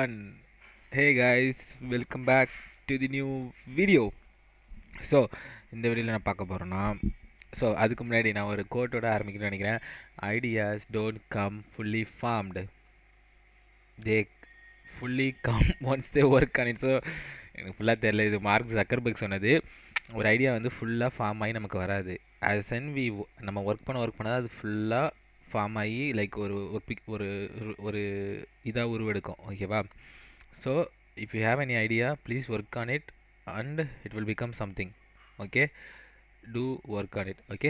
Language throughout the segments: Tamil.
everyone. Hey guys, welcome back to the new video. So இந்த வீடியோவில் நான் பார்க்க போகிறேன்னா அதுக்கு முன்னாடி நான் ஒரு கோட்டோட ஆரம்பிக்கணும்னு நினைக்கிறேன். Ideas don't come fully formed, they fully come once they work on it. So எனக்கு ஃபுல்லாக தெரியல, இது மார்க் ஜக்கர்பர்க் சொன்னது. ஒரு ஐடியா வந்து ஃபுல்லாக ஃபார்ம் ஆகி நமக்கு வராது. ஆஸ் அண்ட் நம்ம ஒர்க் பண்ணால் அது ஃபுல்லாக ஃபார்ம் ஆகி லைக் ஒரு ஒரு ஒரு இதாக உருவெடுக்கும். ஓகேவா? So if you have any idea please work on it and it will become something. Okay, to work on it. Okay,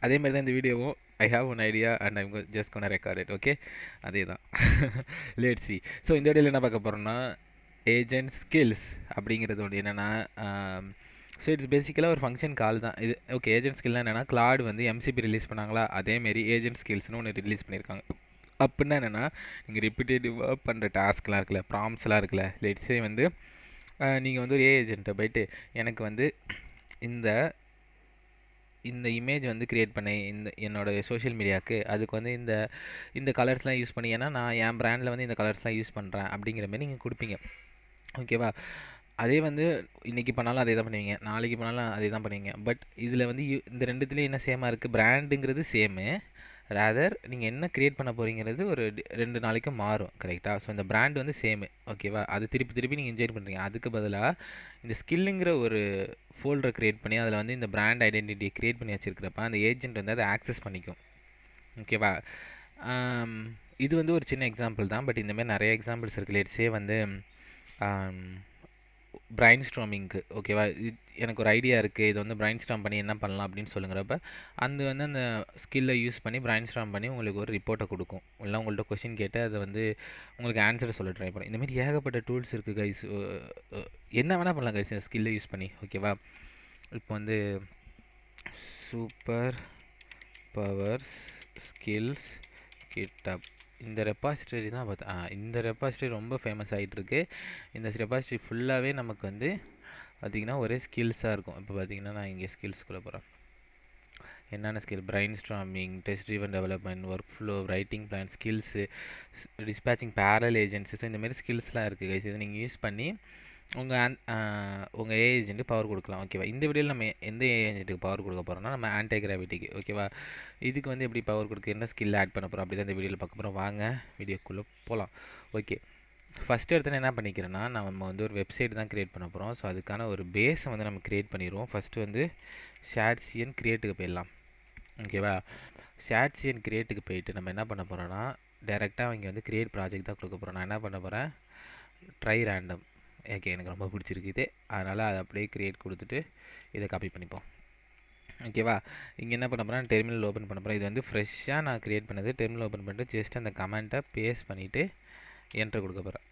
அதே மாதிரி தான் இந்த வீடியோவும். I have one idea and I'm just gonna record it. Okay, அதே தான். Let's see. ஸோ இந்த வீடியோவில் என்ன பார்க்க போகிறோன்னா ஏஜென்ட் ஸ்கில்ஸ் அப்படிங்கிறது ஒன்று. என்னென்னா ஸோ இட்ஸ் பேசிக்கலாக ஒரு ஃபங்க்ஷன் கால் தான் இது. ஓகே, ஏஜென்ட் ஸ்கில்னால் என்னென்னா கிளாட் வந்து எம்சிபி ரிலீஸ் பண்ணாங்களா, அதேமாரி ஏஜென்ட் ஸ்கில்ஸ்னு ஒன்று ரிலீஸ் பண்ணியிருக்காங்க. அப்படின்னா என்னென்னா நீங்கள் ரிப்பீட்டேட்டிவாக பண்ணுற டாஸ்க்லாம் இருக்குல்ல, ப்ராம்ஸ்லாம் இருக்குல்ல, லெட்ஸே வந்து நீங்கள் வந்து ஒரு ஏஜென்ட்டை போய்ட்டு எனக்கு வந்து இந்த இந்த இமேஜ் வந்து க்ரியேட் பண்ணி என்னோடய சோஷியல் மீடியாவுக்கு அதுக்கு வந்து இந்த கலர்ஸ்லாம் யூஸ் பண்ணி, ஏன்னா நான் என் ப்ராண்டில் வந்து இந்த கலர்ஸ்லாம் யூஸ் பண்ணுறேன் அப்படிங்கிற மாதிரி நீங்கள் கொடுப்பீங்க. ஓகேவா? அதே வந்து இன்றைக்கி பண்ணாலும் அதே தான் பண்ணுவீங்க, நாளைக்கு பண்ணாலும் அதே தான் பண்ணுவீங்க. பட் இதில் வந்து இந்த ரெண்டுத்துலேயும் என்ன சேமாக இருக்குது, பிராண்டுங்கிறது சேமு, ரேதர் நீங்கள் என்ன க்ரியேட் பண்ண போகிறீங்கிறது ஒரு 2 நாளைக்கு மாறும். கரெக்டாக? ஸோ இந்த பிராண்ட் வந்து சேமு. ஓகேவா? அது திருப்பி நீங்கள் என்ஜாய் பண்ணுறீங்க. அதுக்கு பதிலாக இந்த ஸ்கில்லுங்கிற ஒரு ஃபோல்டரை க்ரியேட் பண்ணி அதில் வந்து இந்த பிராண்ட் ஐடென்டிட்டியை க்ரியேட் பண்ணி வச்சுருக்கிறப்ப அந்த ஏஜென்ட் வந்து அதை ஆக்சஸ் பண்ணிக்கும். ஓகேவா? இது வந்து ஒரு சின்ன எக்ஸாம்பிள் தான். பட் இந்தமாதிரி நிறைய எக்ஸாம்பிள்ஸ் இருக்குது. லெட்ஸே வந்து பிரைன் ஸ்டார்மிங்க்கு. ஓகேவா? எனக்கு ஒரு ஐடியா இருக்குது, இது வந்து பிரைன் ஸ்டார்ம் பண்ணி என்ன பண்ணலாம் அப்படின்னு சொல்லுங்கிறப்ப அந்த ஸ்கில்லை யூஸ் பண்ணி பிரைன் ஸ்டார்ம் பண்ணி உங்களுக்கு ஒரு ரிப்போர்ட்டை கொடுக்கும். இல்லை உங்கள்கிட்ட கொஷின் கேட்டு அதை வந்து உங்களுக்கு ஆன்சரை சொல்ல ட்ரை பண்ணும். இந்தமாரி ஏகப்பட்ட டூல்ஸ் இருக்குது கைஸ். என்ன வேணால் பண்ணலாம் கைஸ் இந்த ஸ்கில்லை யூஸ் பண்ணி. ஓகேவா? இப்போ வந்து சூப்பர் பவர்ஸ் ஸ்கில்ஸ் கிட்டப் இந்த ரெப்பாசிட்டரி தான் இந்த ரெப்பாசிட்டரி ரொம்ப ஃபேமஸ் ஆகிட்டுருக்கு. இந்த ரெப்பாசிட்டரி ஃபுல்லாகவே நமக்கு வந்து பார்த்திங்கன்னா ஒரே ஸ்கில்ஸாக இருக்கும். இப்போ பார்த்திங்கன்னா நான் இங்கே ஸ்கில்ஸ்குள்ளே போகிறேன். என்னென்ன skill? Brainstorming, test driven development, workflow, writing plan, skills, dispatching parallel agents. So இந்தமாரி ஸ்கில்ஸ்லாம் இருக்குது கைஸ். இதை நீங்கள் யூஸ் பண்ணி உங்கள் ஏ ஏஜென்ட்டு பவர் கொடுக்கலாம். ஓகேவா? இந்த வீடியோவில் நம்ம எந்த ஏ ஏஜென்ட்டுக்கு பவர் கொடுக்க போகிறோம்னா நம்ம ஆன்டி கிராவிட்டிக்கு. ஓகேவா? இதுக்கு வந்து எப்படி பவர் கொடுக்க, என்ன ஸ்கில் ஆட் பண்ண போகிறோம் அப்படி தான் இந்த வீடியோவில் பார்க்க போகிறோம். வாங்க வீடியோக்குள்ளே போகலாம். ஓகே, ஃபஸ்ட்டு எடுத்து என்ன பண்ணிக்கிறேன்னா நம்ம வந்து ஒரு வெப்சைட் தான் க்ரியேட் பண்ண போகிறோம். ஸோ அதுக்கான ஒரு பேஸை வந்து நம்ம க்ரியேட் பண்ணிடுவோம். ஃபஸ்ட்டு வந்து ஷேட்சியன் க்ரியேட்டுக்கு போயிடலாம். ஓகேவா? ஷேட்சியன் க்ரியேட்டுக்கு போயிட்டு நம்ம என்ன பண்ண போகிறோன்னா டேரெக்டாக இங்கே வந்து க்ரியேட் ப்ராஜெக்ட் தான் கொடுக்க போகிறோம். நான் என்ன பண்ண போகிறேன், ட்ரை ரேண்டம். ஓகே, எனக்கு ரொம்ப பிடிச்சிருக்குது, அதனால் அதை அப்படியே க்ரியேட் கொடுத்துட்டு இதை காப்பி பண்ணிப்போம். ஓகேவா? இங்கே என்ன பண்ண போகிறேன், டெர்மினல் ஓப்பன் பண்ண போகிறேன். இது வந்து ஃப்ரெஷ்ஷாக நான் க்ரியேட் பண்ணது. டெர்மினல் ஓப்பன் பண்ணிட்டு ஜஸ்ட் அந்த கமெண்ட்டை பேஸ்ட் பண்ணிவிட்டு என்ட்ரு கொடுக்க போகிறேன்.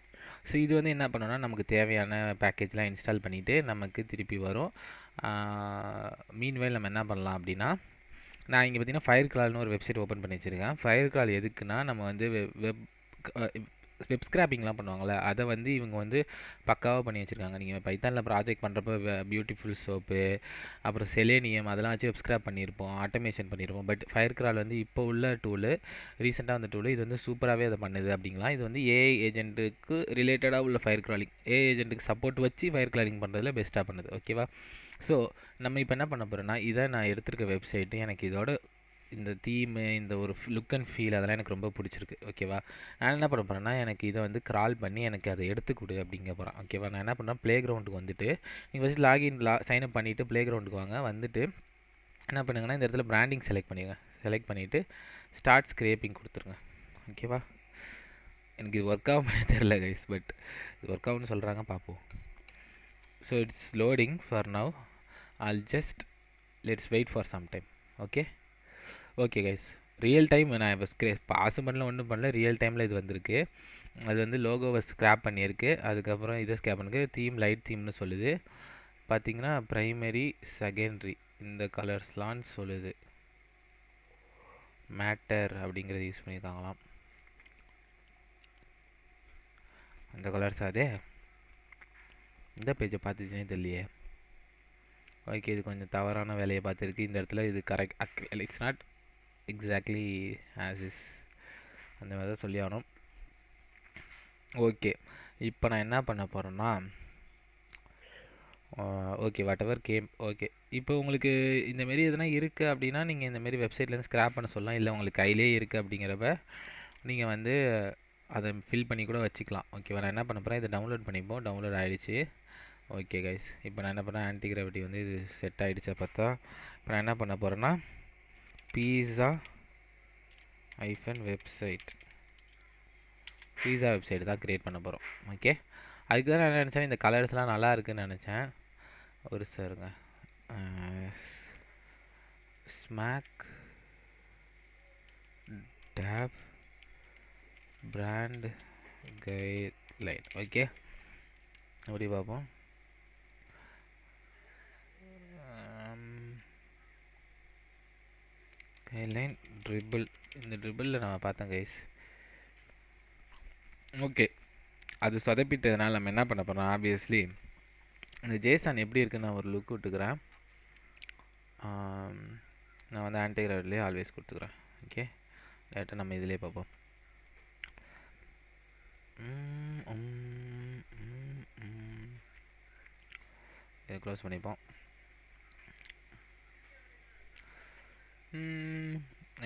ஸோ இது வந்து என்ன பண்ணோன்னா நமக்கு தேவையான பேக்கேஜ்லாம் இன்ஸ்டால் பண்ணிவிட்டு நமக்கு திருப்பி வரும். மீன்வேல் நம்ம என்ன பண்ணலாம் அப்படின்னா, நான் இங்கே பார்த்திங்கன்னா ஃபயர் கிரால்னு ஒரு வெப்சைட் ஓப்பன் பண்ணி வச்சுருக்கேன். ஃபயர் கிரால் எதுக்குன்னா நம்ம வந்து வெப் ஸ்க்ராப்பிங்லாம் பண்ணுவாங்கள்ல, அதை வந்து இவங்க வந்து பக்காவாக பண்ணி வச்சுருக்காங்க. நீங்கள் பைத்தானில் ப்ராஜெக்ட் பண்ணுறப்ப பியூட்டிஃபுல் சோப்பு, அப்புறம் செலேனியம் அதெல்லாம் வச்சு வெப் ஸ்க்ராப் பண்ணியிருப்போம், ஆட்டோமேஷன் பண்ணியிருப்போம். பட் ஃபயர் கிரால் வந்து இப்போ உள்ள டூலு, ரீசெண்டாக வந்த டூலு, இது வந்து சூப்பராகவே அதை பண்ணுது அப்படிங்கலாம். இது வந்து ஏஐ ஏஜென்ட்டுக்கு ரிலேட்டடாக உள்ள ஃபயர் கிராலிங், ஏஐ ஏஜென்ட்டுக்கு சப்போர்ட் வச்சு ஃபயர் கிராலிங் பண்ணுறதுல பெஸ்ட்டாக பண்ணுது. ஓகேவா? ஸோ நம்ம இப்போ என்ன பண்ண போகிறோன்னா, இதை நான் எடுத்துருக்க வெப்சைட்டு எனக்கு இதோட இந்த தீமு, இந்த ஒரு லுக் அண்ட் ஃபீல் அதெல்லாம் எனக்கு ரொம்ப பிடிச்சிருக்கு. ஓகேவா? நான் என்ன பண்ண போகிறேன்னா, எனக்கு இதை வந்து கிரால் பண்ணி எனக்கு அதை எடுத்து கொடு அப்படிங்க போகிறேன். ஓகேவா? நான் என்ன பண்ணுறேன், ப்ளே கிரவுண்டுக்கு வந்துட்டு நீங்கள் ஃபஸ்ட்டு சைன் அப் பண்ணிவிட்டு ப்ளே கிரவுண்டுக்கு வாங்க. வந்துட்டு என்ன பண்ணுங்கன்னா, இந்த இடத்துல பிராண்டிங் செலக்ட் பண்ணிடுங்க. செலக்ட் பண்ணிவிட்டு ஸ்டார்ட் ஸ்க்ரேப்பிங் கொடுத்துருங்க. ஓகேவா? எனக்கு இது ஒர்க் ஆகும்னே தெரில கைஸ், பட் இது ஒர்க் ஆகும்னு சொல்கிறாங்க, பார்ப்போம். So it's loading for now. I'll just let's wait for some time. Okay guys, real time நான் இப்போ பாஸும் பண்ணல, ஒன்றும் பண்ணல, ரியல் டைமில் இது வந்திருக்கு. அது வந்து லோகோவை ஸ்க்ராப் பண்ணியிருக்கு. அதுக்கப்புறம் இதை ஸ்க்ராப் பண்ணிருக்கு. தீம் லைட் தீம்னு சொல்லுது. பார்த்திங்கன்னா ப்ரைமரி செகண்டரி இந்த கலர்ஸ்லான்னு சொல்லுது. மேட்டர் அப்படிங்கிறத யூஸ் பண்ணியிருக்காங்களாம். அந்த கலர்ஸ் அதே இந்த பேஜை பார்த்துச்சுன்னே தெரியலையே. ஓகே, இது கொஞ்சம் தவறான வேலையை பார்த்துருக்கு. இந்த இடத்துல இது correct, it's not exactly as is அந்த மாதிரி தான் சொல்லி ஆகணும். ஓகே, இப்போ நான் என்ன பண்ண போகிறேன்னா, ஓகே வாட்டெவர் கேம். ஓகே, இப்போ உங்களுக்கு இந்தமாரி எதனா இருக்குது அப்படின்னா நீங்கள் இந்தமாரி வெப்சைட்லேருந்து ஸ்க்ராப் பண்ண சொல்லலாம். இல்லை உங்களுக்கு கையிலே இருக்குது அப்படிங்கிறப்ப நீங்கள் வந்து அதை ஃபில் பண்ணி கூட வச்சுக்கலாம். ஓகேவா, நான் என்ன பண்ண போகிறேன், இதை டவுன்லோட் பண்ணிப்போம். டவுன்லோட் ஆகிடுச்சு. ஓகே கைஸ், இப்போ நான் என்ன பண்ணேன், ஆன்டி கிராவிட்டி வந்து இது செட் ஆகிடுச்சா பார்த்தா. இப்போ நான் என்ன பண்ண போகிறேன்னா, பீஸா வெப்சைட் தான் க்ரியேட் பண்ண போகிறோம். ஓகே, அதுக்கு தான் நான் நினச்சேன் இந்த கலர்ஸ்லாம் நல்லா இருக்குன்னு நினச்சேன். ஒரு சாருங்க, smack tape brand guideline. Okay, அப்படி பார்ப்போம். கைட்லைன் ட்ரிபிள், இந்த ட்ரிபிளில் நம்ம பார்த்தோம் கைஸ். ஓகே, அது சொதப்பிட்டதுனால நம்ம என்ன பண்ண போகிறோம், ஆப்வியஸ்லி இந்த ஜேசன் எப்படி இருக்குன்னு நான் ஒரு லுக் விட்டுக்கிறேன். நான் வந்து ஆன்டிகிராவிட்லேயே ஆல்வேஸ் கொடுத்துக்கிறேன். ஓகே, டேரெக்டாக நம்ம இதிலே பார்ப்போம். இதை க்ளோஸ் பண்ணிப்போம்.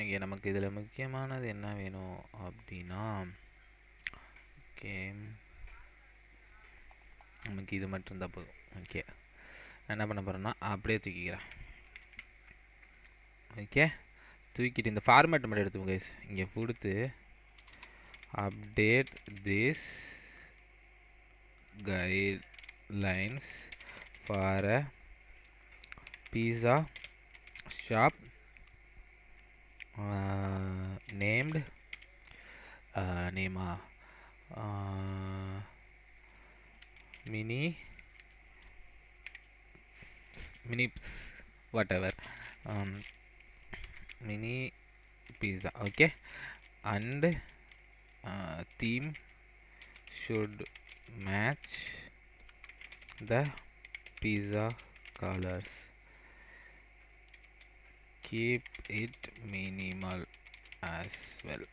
ஓகே, நமக்கு இதில் முக்கியமானது என்ன வேணும் அப்படின்னா, ஓகே நமக்கு இது மட்டும் இருந்தால் போதும். ஓகே, நான் என்ன பண்ண போகிறேன்னா அப்படியே தூக்கிக்கிறேன். ஓகே, தூக்கிட்டு இந்த ஃபார்மேட் மட்டும் எடுத்துக்கோங்க கைஸ். இங்கே கொடுத்து update this guidelines for a pizza shop named நேமா மினிப்ஸ் whatever, mini pizza. Okay, and theme should match the pizza colors. Keep it minimal as well.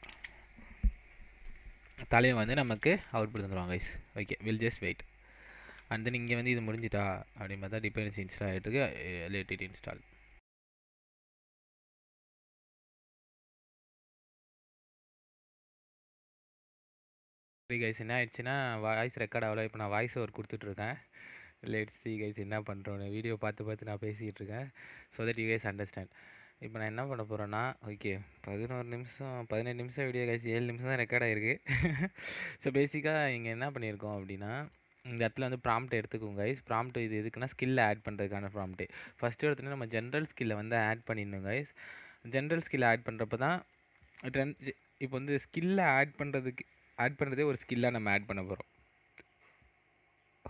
தலையை வந்து நமக்கு அவுட்புட் தந்துடுவாங்க guys. Okay, will just wait. And then இங்கே வந்து இது முடிஞ்சிட்டா அப்படின்னு பார்த்தா டிபெண்டன்சி இன்ஸ்டால் ஆகிட்டுருக்கு. Let it install. சரி கைஸ், என்ன ஆயிடுச்சுன்னா வாய்ஸ் ரெக்கார்ட் ஆகல. இப்போ நான் வாய்ஸ் ஓவர் கொடுத்துட்ருக்கேன். லெட்ஸ் சி கைஸ் என்ன பண்ணுறோன்னு. வீடியோ பார்த்து நான் பேசிகிட்டு இருக்கேன். So that you guys understand. இப்போ நான் என்ன பண்ண போகிறேன்னா, ஓகே 17 நிமிஷம் வீடியோ கைஸ், 7 நிமிஷம் தான் ரெக்கார்ட் ஆகிருக்கு. ஸோ பேசிக்காக இங்கே என்ன பண்ணியிருக்கோம் அப்படின்னா, இந்த இடத்துல வந்து ப்ராம்ப்ட் எடுத்துக்கோங்க கைஸ். ப்ராம்ப்ட் இது எதுக்குன்னா ஸ்கில்லை ஆட் பண்ணுறதுக்கான ப்ராம்ப்ட்டு. ஃபஸ்ட்டு எடுத்துகிட்டு நம்ம ஜென்ரல் ஸ்கில்லை வந்து ஆட் பண்ணிடணும் கைஸ். ஜென்ரல் ஸ்கில்லை ஆட் பண்ணுறப்ப தான் இப்போ வந்து ஸ்கில்லை ஆட் பண்ணுறதே ஒரு ஸ்கில்லாக நம்ம ஆட் பண்ண போகிறோம்.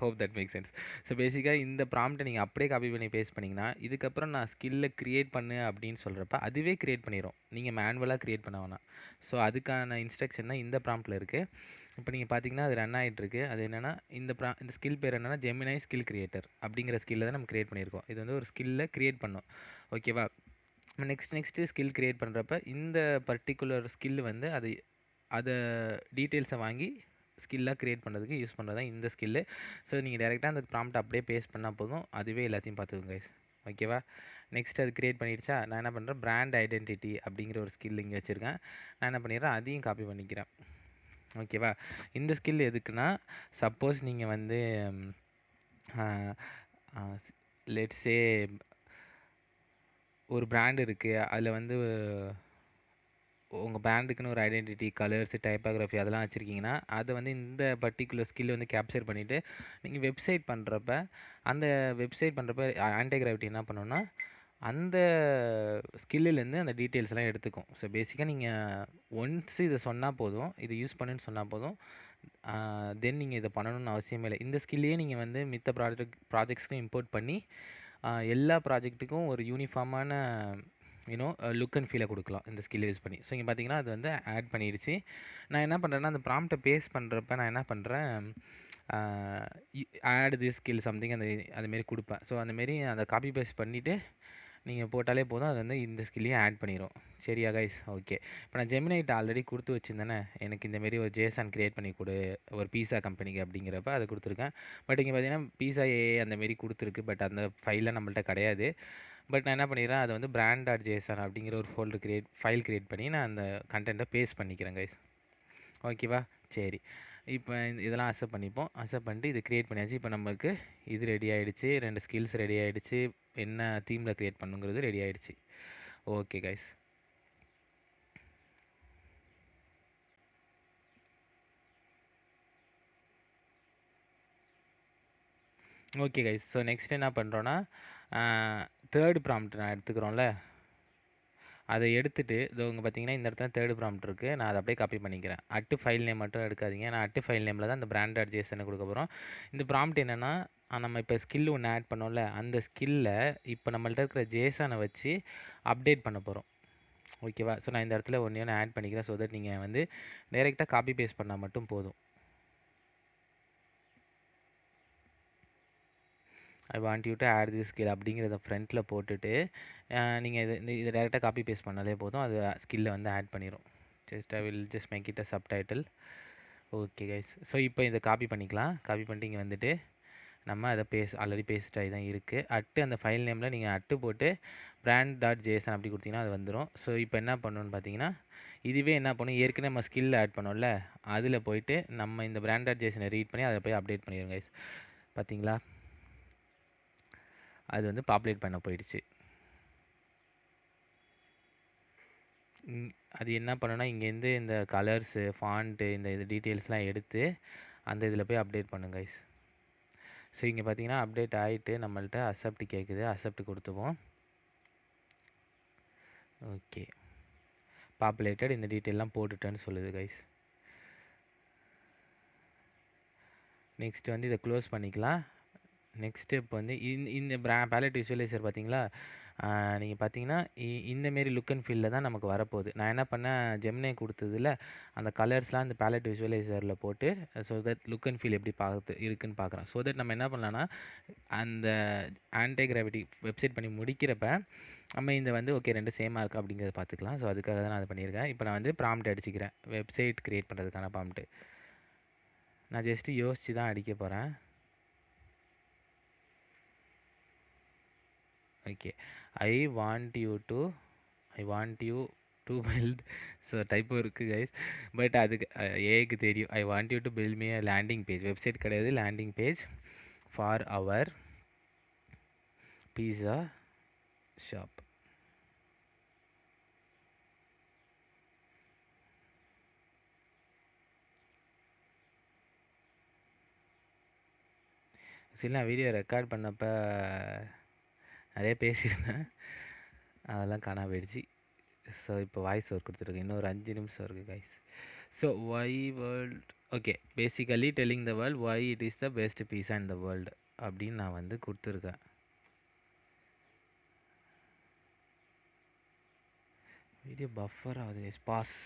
Hope that make sense. So பேசிக்காக இந்த ப்ராம்ப்ட்டை நீங்கள் அப்படியே காப்பி பண்ணி பேஸ்ட் பண்ணிங்கன்னா, இதுக்கப்புறம் நான் ஸ்கில்லை க்ரியேட் பண்ணு அப்படின்னு சொல்கிறப்ப அதுவே க்ரியேட் பண்ணிடும். நீங்கள் மேனுவலாக க்ரியேட் பண்ண வேணாம். ஸோ அதுக்கான இன்ஸ்ட்ரக்ஷன் தான் இந்த ப்ராம்ப்ட்டில் இருக்குது. இப்போ நீங்கள் பார்த்தீங்கன்னா அது ரன் ஆகிட்டுருக்கு. அது என்னென்னா இந்த ஸ்கில் பேர் என்னென்னா ஜெமினை ஸ்கில் கிரியேட்டர் அப்படிங்கிற ஸ்கில்லை தான் நம்ம க்ரியேட் பண்ணியிருக்கோம். இது வந்து ஒரு ஸ்கில்லை க்ரியேட் பண்ணோம். ஓகேவா, நெக்ஸ்ட்டு ஸ்கில் க்ரியேட் பண்ணுறப்ப இந்த பர்டிகுலர் ஸ்கில் வந்து அதை டீட்டெயில்ஸை வாங்கி ஸ்கில்லாக க்ரியேட் பண்ணுறதுக்கு யூஸ் பண்ணுறது தான் இந்த ஸ்கில்லு. ஸோ நீங்கள் டேரெக்டாக அந்த ப்ராம்ப்ட் அப்படியே பேஸ்ட் பண்ணால் போதும், அதுவே எல்லாத்தையும் பார்த்துக்கோங்க கைஸ். ஓகேவா, நெக்ஸ்ட் அது க்ரியேட் பண்ணிடுச்சா. நான் என்ன பண்ணுறேன், பிராண்ட் ஐடென்டிட்டி அப்படிங்கிற ஒரு ஸ்கில் இங்கே வச்சுருக்கேன். நான் என்ன பண்ணிடுறேன், அதையும் காப்பி பண்ணிக்கிறேன். ஓகேவா, இந்த ஸ்கில் எதுக்குன்னா, சப்போஸ் நீங்கள் வந்து லெட்ஸே ஒரு பிராண்ட் இருக்குது, அதில் வந்து உங்கள் பிராண்டுக்குன்னு ஒரு ஐடென்டிட்டி, கலர்ஸ், டைப்பாகிராஃபி அதெல்லாம் வச்சுருக்கீங்கன்னா, அதை வந்து இந்த பர்டிகுலர் ஸ்கில் வந்து கேப்சர் பண்ணிவிட்டு நீங்கள் வெப்சைட் பண்ணுறப்ப ஆன்டி கிராவிட்டி என்ன பண்ணணும்னா அந்த ஸ்கில்லுலேருந்து அந்த டீட்டெயில்ஸ்லாம் எடுத்துக்கும். ஸோ பேசிக்காக நீங்கள் ஒன்ஸ் இதை சொன்னால் போதும், இது யூஸ் பண்ணுன்னு சொன்னால் போதும், தென் நீங்கள் இதை பண்ணணும்னு அவசியமே இல்லை. இந்த ஸ்கில்லையே நீங்கள் வந்து மித்த ப்ராஜெக்ட்ஸ்க்கும் இம்போர்ட் பண்ணி எல்லா ப்ராஜெக்ட்டுக்கும் ஒரு யூனிஃபார்மான லுக் அண்ட் ஃபீலை கொடுக்கலாம் இந்த ஸ்கில் யூஸ் பண்ணி. ஸோ இங்கே பார்த்தீங்கன்னா அது வந்து ஆட் பண்ணிடுச்சு. நான் என்ன பண்ணுறேன்னா, அந்த ப்ராம்ப்ட்டை பேஸ்ட் பண்ணுறப்ப நான் என்ன பண்ணுறேன், ஆட் திஸ் ஸ்கில் சம்திங் அதுமாரி கொடுப்பேன். ஸோ அந்தமாரி அதை காப்பி பேஸ்ட் பண்ணிவிட்டு நீங்கள் போட்டாலே போதும், அது வந்து இந்த ஸ்கில்லையும் ஆட் பண்ணிடும். சரியா கைஸ்? ஓகே. இப்போ நான் ஜெமினைட்ட ஆல்ரெடி கொடுத்து வச்சுருந்தேனே, எனக்கு இந்தமாரி ஒரு ஜேசன் க்ரியேட் பண்ணி கொடு ஒரு பீஸா கம்பெனிக்கு அப்படிங்கிறப்ப அதை கொடுத்துருக்கேன். பட் இங்கே பார்த்தீங்கன்னா பீஸா ஏ அந்தமாரி கொடுத்துருக்கு. பட் அந்த ஃபைலில் நம்மள்ட்ட கிடையாது. பட் நான் என்ன பண்ணிடுறேன், அதை வந்து brand.json அப்படிங்கிற ஒரு ஃபைல் க்ரியேட் பண்ணி நான் அந்த கண்டென்ட்டை பேஸ்ட் பண்ணிக்கிறேன் கைஸ். ஓகேவா? சரி. இப்போ இதெல்லாம் அக்செப்ட் பண்ணிப்போம். அக்செப்ட் பண்ணிட்டு இது க்ரியேட் பண்ணியாச்சு. இப்போ நம்மளுக்கு இது ரெடி ஆகிடுச்சு. 2 ஸ்கில்ஸ் ரெடி ஆகிடுச்சு. என்ன தீமில் க்ரியேட் பண்ணுங்கிறது ரெடி ஆகிடுச்சு. Okay guys. Okay guys. So next என்ன பண்ணுறோன்னா, தேர்ட் ப்ராம்ப்ட் நான் எடுத்துக்கிறோம்ல, அதை எடுத்துகிட்டு இதோ இங்கே பார்த்தீங்கன்னா இந்த இடத்துல தேர்ட் ப்ராம்ப்ட் இருக்குது. நான் அதை அப்படியே காப்பி பண்ணிக்கிறேன். ஃபைல் நேம் மட்டும் எடுக்காதீங்க. நான் ஃபைல் நேமில் தான் இந்த brand.json கொடுக்க போகிறோம். இந்த ப்ராம்ப்ட் என்னென்னா, நம்ம இப்போ ஸ்கில் ஒன்று ஆட் பண்ணோம்ல, அந்த ஸ்கில்லை இப்போ நம்மள்ட்ட இருக்கிற ஜேசனை வச்சு அப்டேட் பண்ண போகிறோம். ஓகேவா? ஸோ நான் இந்த இடத்துல ஒன்று ஆட் பண்ணிக்கிறேன். ஸோ தட் நீங்கள் வந்து டைரெக்டாக காப்பி பேஸ்ட் பண்ணால் மட்டும் போதும். I want you to add this skill அப்படிங்கிறத ஃப்ரண்ட்டில் போட்டுட்டு நீங்கள் இதை டேரெக்டாக காப்பி பேஸ்ட் பண்ணாலே போதும், அது ஸ்கில்லை வந்து ஆட் பண்ணிடும். I will just make it a subtitle. Okay guys. So இப்போ இதை காப்பி பண்ணிக்கலாம். காப்பி பண்ணிட்டு இங்கே வந்துட்டு நம்ம அதை ஆல்ரெடி பேஸ்ட் ஆகி தான் இருக்குது. அந்த ஃபைல் நேமில் நீங்கள் போட்டு brand.json அப்படி கொடுத்தீங்கன்னா அது வந்துடும். ஸோ இப்போ என்ன பண்ணணும்னு பார்த்தீங்கன்னா, இதுவே என்ன பண்ணும், ஏற்கனவே நம்ம ஸ்கில் ஆட் பண்ணோம்ல, அதில் போயிட்டு நம்ம இந்த brand.jsonனை ரீட் பண்ணி அதை போய் அப்டேட் பண்ணிடுங்க கைஸ். பார்த்தீங்களா? அது வந்து பாப்புலேட் பண்ண போயிடுச்சு. அது என்ன பண்ணுன்னா, இங்கேருந்து இந்த கலர்ஸு, ஃபாண்ட்டு, இது டீட்டெயில்ஸ்லாம் எடுத்து அந்த இதில் போய் அப்டேட் பண்ணுங்க கைஸ். ஸோ இங்கே பார்த்தீங்கன்னா அப்டேட் ஆகிட்டு நம்மள்ட்ட அக்செப்ட் கேட்குது. அக்செப்ட் கொடுத்துவோம். ஓகே. பாப்புலேட்டட் இந்த டீட்டெயிலாம் போட்டுட்டேன்னு சொல்லுது கைஸ். நெக்ஸ்ட் வந்து இதை க்ளோஸ் பண்ணிக்கலாம். நெக்ஸ்ட் ஸ்டெப் வந்து இந்த பேலட் விசுவலைசர் பார்த்தீங்களா, நீங்கள் பார்த்தீங்கன்னா இந்தமாரி லுக் அண்ட் ஃபீலில் தான் நமக்கு வரப்போகுது. நான் என்ன பண்ணேன், ஜெமினை கொடுத்ததில் அந்த கலர்ஸ்லாம் இந்த பேலட் விசுவலைசரில் போட்டு so that look and feel எப்படி இருக்குன்னு பார்க்குறேன். ஸோ தட் நம்ம என்ன பண்ணலான்னா, அந்த ஆன்டி கிராவிட்டி வெப்சைட் பண்ணி முடிக்கிறப்ப நம்ம இந்த வந்து ஓகே 2 சேமாக இருக்கா அப்படிங்கிறத பார்த்துக்கலாம். ஸோ அதுக்காக தான் நான் அதை பண்ணியிருக்கேன். இப்போ நான் வந்து ப்ராம்ப்ட் அடிச்சுக்கிறேன், வெப்சைட் க்ரியேட் பண்ணுறதுக்கான ப்ராம்ப்ட்டு. நான் ஜஸ்ட்டு யோசித்து தான் அடிக்க போகிறேன். Okay. I want you to build. So typo இருக்குது கைஸ். பட் அதுக்கு ஏக்கு தெரியும். I want you to build me a landing page. Website கிடையாது, landing page for our pizza shop. சரி, நான் வீடியோ ரெக்கார்ட் பண்ணப்போ நிறைய பேசியிருந்தேன், அதெல்லாம் காணாம போயிடுச்சு. ஸோ இப்போ வாய்ஸ் ஓவர் கொடுத்துருக்கேன். இன்னும் ஒரு 5 நிமிஷம் இருக்குது guys. So why world, okay, basically telling the world why it is the best pizza in the world அப்படின்னு நான் வந்து கொடுத்துருக்கேன். வீடியோ பஃபர் ஆகுது கைஸ். பாஸ்.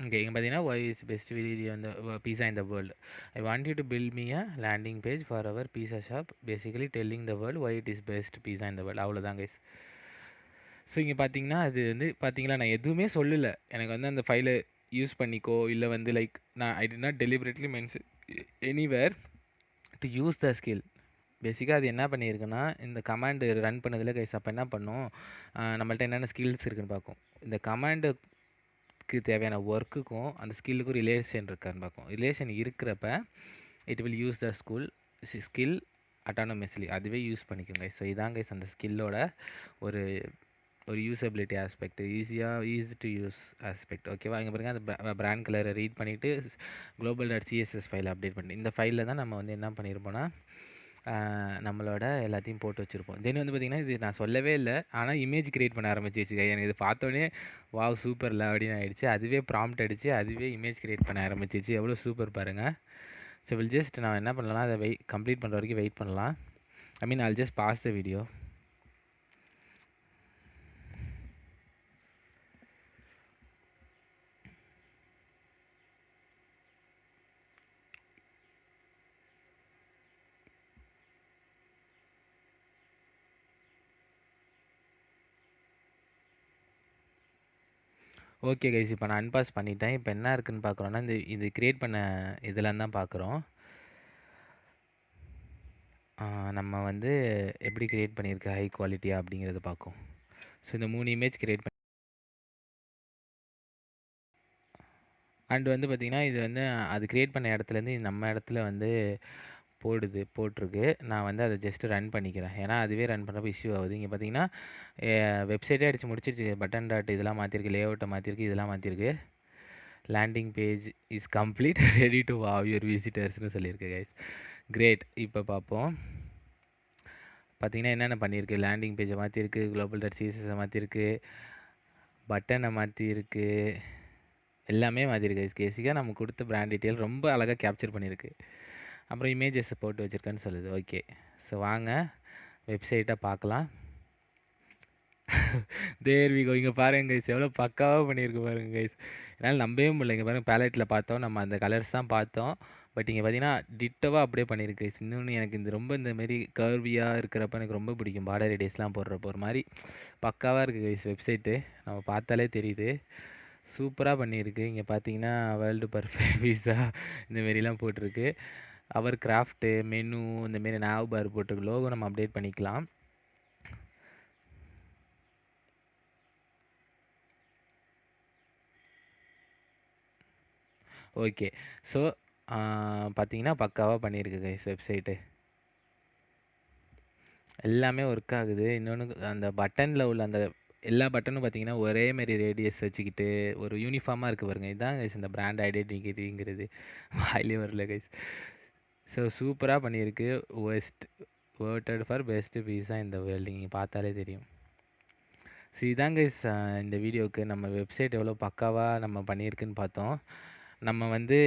ஓகே, இங்கே பார்த்தீங்கன்னா ஒய் இஸ் பெஸ்ட் வீடியோ இந்த pizza in the world. I want you to build me a landing page for our pizza shop basically telling the world why it is best pizza in the world. அவ்வளோதான் கைஸ். ஸோ இங்கே பார்த்தீங்கன்னா அது வந்து பார்த்தீங்களா, நான் எதுவுமே சொல்லலை. எனக்கு வந்து அந்த ஃபைலை யூஸ் பண்ணிக்கோ, இல்லை வந்து லைக் நான் I did not deliberately mention anywhere to use the skill. பேசிக்காக அது என்ன பண்ணியிருக்குன்னா, இந்த கமாண்டு ரன் பண்ணதில் கைஸ் அப்போ என்ன பண்ணும், நம்மள்ட்ட என்னென்ன ஸ்கில்ஸ் இருக்குதுன்னு பார்க்கும். இந்த கமாண்டுக்கு தேவையான ஒர்க்குக்கும் அந்த ஸ்கில்லுக்கும் ரிலேஷன் இருக்கான்னு பார்க்கும். ரிலேஷன் இருக்கிறப்ப it will use the skill autonomously, அதுவே யூஸ் பண்ணிக்கோங்க. ஸோ இதாங்க கைஸ் அந்த ஸ்கில்லோட ஒரு usability aspect, easy to use aspect. ஓகேவா? இங்கே பாருங்கள், அந்த பிராண்ட் கலரை ரீட் பண்ணிவிட்டு global.css ஃபைலை அப்டேட் பண்ணி இந்த ஃபைலில் தான் நம்ம வந்து என்ன பண்ணியிருப்போம்னா நம்மளோட எல்லாத்தையும் போட்டு வச்சுருப்போம். தென் வந்து பார்த்திங்கன்னா, இது நான் சொல்லவே இல்லை, ஆனால் இமேஜ் க்ரியேட் பண்ண ஆரம்பிச்சிச்சு. எனக்கு இது பார்த்தோன்னே வாவ் சூப்பரில் அப்படின்னு ஆகிடுச்சு. அதுவே ப்ராம்ப்ட் அடித்து அதுவே இமேஜ் க்ரியேட் பண்ண ஆரம்பிச்சிச்சு. எவ்வளோ சூப்பர் பாருங்கள். ஸோ வில் ஜஸ்ட் நான் என்ன பண்ணலாம், அதை கம்ப்ளீட் பண்ணுற வரைக்கும் வெயிட் பண்ணலாம். ஐ மீன் I'll just pause the video. Okay guys, இப்போ நான் அன்பாஸ் பண்ணிட்டேன். இப்போ என்ன இருக்குன்னு பார்க்குறோன்னா, இது கிரியேட் பண்ண இதெல்லாம் தான் பார்க்குறோம். நம்ம வந்து எப்படி கிரியேட் பண்ணியிருக்கு ஹை குவாலிட்டியாக அப்படிங்கிறத பார்க்கும். ஸோ இந்த 3 இமேஜ் கிரியேட் பண்ணி அண்ட் வந்து பார்த்திங்கன்னா, இது வந்து அது கிரியேட் பண்ண இடத்துலேருந்து நம்ம இடத்துல வந்து போட்டிருக்கு. நான் வந்து அதை ஜஸ்ட்டு ரன் பண்ணிக்கிறேன். ஏன்னா அதுவே ரன் பண்ணுறப்ப இஷ்யூ ஆகுது. இங்கே பார்த்தீங்கன்னா வெப்சைட்டே அடித்து முடிச்சிருச்சு. பட்டன் டாட் இதெல்லாம் மாற்றிருக்கு, லே அவுட்டை மாற்றிருக்கு, இதெல்லாம் மாற்றிருக்கு. Landing page is complete, ready to wow your விசிட்டர்ஸ்னு சொல்லியிருக்கு கைஸ். கிரேட். இப்போ பார்ப்போம். பார்த்தீங்கன்னா என்னென்ன பண்ணியிருக்கு. லேண்டிங் பேஜை மாற்றிருக்கு, குளோபல் டாட் சிஎஸ்எஸை மாற்றிருக்கு, பட்டனை மாற்றிருக்கு, எல்லாமே மாற்றிருக்கு கைஸ். பேசிக்காக நம்ம கொடுத்த பிராண்ட் டீட்டெயில் ரொம்ப அழகாக கேப்சர் பண்ணியிருக்கு. அப்புறம் இமேஜஸை போட்டு வச்சுருக்கேன்னு சொல்லுது. ஓகே, ஸோ வாங்க வெப்சைட்டை பார்க்கலாம். There we go. இங்கே பாருங்க கைஸ், எவ்வளோ பக்காவாக பண்ணியிருக்கு பாருங்க கைஸ். என்னால் நம்பவே முடியல. இங்கே பாருங்கள், பேலட்டில் பார்த்தோம், நம்ம அந்த கலர்ஸ் தான் பார்த்தோம். பட் இங்கே பார்த்தீங்கன்னா டிட்டோவாக அப்படியே பண்ணியிருக்கு கைஸ். இன்னொன்று எனக்கு இந்த ரொம்ப இந்தமாரி கர்வியாக இருக்கிறப்ப எனக்கு ரொம்ப பிடிக்கும். பார்டர் ரேடியஸ்லாம் போடுறப்போ ஒரு மாதிரி பக்காவாக இருக்குது கைஸ். வெப்சைட்டு நம்ம பார்த்தாலே தெரியுது, சூப்பராக பண்ணியிருக்கு. இங்கே பார்த்தீங்கன்னா வேர்ல்டு பர்ஃபெக்ட் விசா இந்தமாரிலாம் போட்டிருக்கு. அவர் கிராஃப்ட்டு மெனு இந்தமாரி நாவ் பார் போட்டிருக்கு. லோகோ நம்ம அப்டேட் பண்ணிக்கலாம். ஓகே, ஸோ பார்த்தீங்கன்னா பக்காவாக பண்ணியிருக்கு கைஸ் வெப்சைட்டு. எல்லாமே ஒர்க் ஆகுது. இன்னொன்று அந்த பட்டனில் உள்ள அந்த எல்லா பட்டனும் பார்த்தீங்கன்னா ஒரே மாரி ரேடியஸ் வச்சுக்கிட்டு ஒரு யூனிஃபார்மாக இருக்குது பாருங்க. இதுதான் கைஸ் இந்த பிராண்ட் ஐடென்டிட்டிங்கிறது. வாயிலே வரல கைஸ். ஸோ சூப்பராக பண்ணியிருக்கு. voted ஃபார் பெஸ்ட் பீஸா இந்த வேர்ல்டு. நீங்கள் பார்த்தாலே தெரியும். ஸோ இதாங்க கைஸ் இந்த வீடியோவுக்கு நம்ம வெப்சைட் எவ்வளோ பக்காவாக நம்ம பண்ணியிருக்குன்னு பார்த்தோம். நம்ம வந்து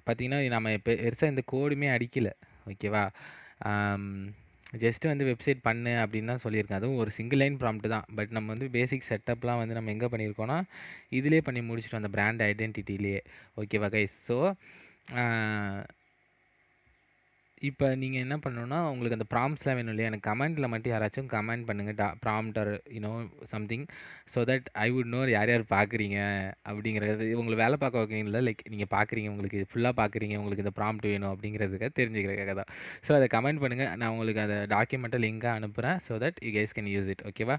பார்த்திங்கன்னா நம்ம பெருசாக இந்த கோடுமே அடிக்கலை, ஓகேவா. ஜஸ்ட்டு வந்து வெப்சைட் பண்ணு அப்படின்னு தான் சொல்லியிருக்கேன். அதுவும் ஒரு சிங்கிள் லைன் ப்ராம்ப்ட் தான். பட் நம்ம வந்து பேசிக் செட்டப்லாம் வந்து நம்ம எங்கே பண்ணியிருக்கோன்னா இதிலே பண்ணி முடிச்சிட்டோம், அந்த பிராண்ட் ஐடென்டிட்டிலேயே. ஓகேவா கைஸ். ஸோ இப்போ நீங்கள் என்ன பண்ணணுன்னா, உங்களுக்கு அந்த ப்ராம்ப்ட்ஸ்லாம் வேணும் இல்லையா, எனக்கு கமெண்ட்டில் மட்டும் யாராச்சும் கமெண்ட் பண்ணுங்கள், prompt or something, so that I would know யார் யார் பார்க்குறீங்க அப்படிங்கிறது. உங்களுக்கு வேலை பார்க்க வைக்கீங்களா, லைக் நீங்கள் பார்க்குறீங்க, உங்களுக்கு இது ஃபுல்லாக பார்க்குறீங்க, உங்களுக்கு இந்த ப்ராம்ப்ட் வேணும் அப்படிங்கிறதுக்காக தெரிஞ்சுக்கிறதுக்காக தான். ஸோ அதை கமெண்ட் பண்ணுங்கள், நான் உங்களுக்கு அந்த டாக்குமெண்ட்டை லிங்காக அனுப்புகிறேன், so that you guys can use it. ஓகேவா.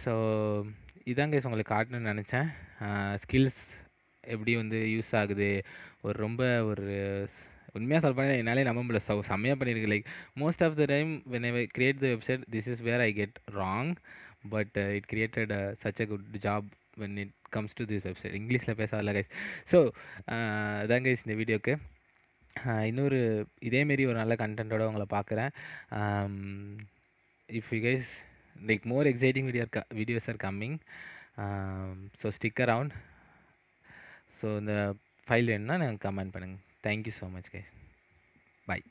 ஸோ இதான் கைஸ் உங்களுக்கு காட்டணும்னு நினச்சேன். ஸ்கில்ஸ் எப்படி வந்து யூஸ் ஆகுது, ரொம்ப உண்மையாக சொல்ல போனால் என்னாலே நம்ப முடியல. செம்மையாக பண்ணியிருக்கு. Like most of the time when I create the website, this is where I get wrong, but it created such a good job when it comes to this website. இங்கிலீஷில் பேசல கைஸ். ஸோ அதான் கைஸ் இந்த வீடியோக்கு. இன்னொரு இதேமாரி ஒரு நல்ல கண்டென்ட்டோடு உங்களை பார்க்குறேன். If you guys like more exciting videos are coming, so stick around. So இந்த ஃபைல் வேணுன்னா நான் கமெண்ட் பண்ணுங்கள். Thank you so much guys. Bye.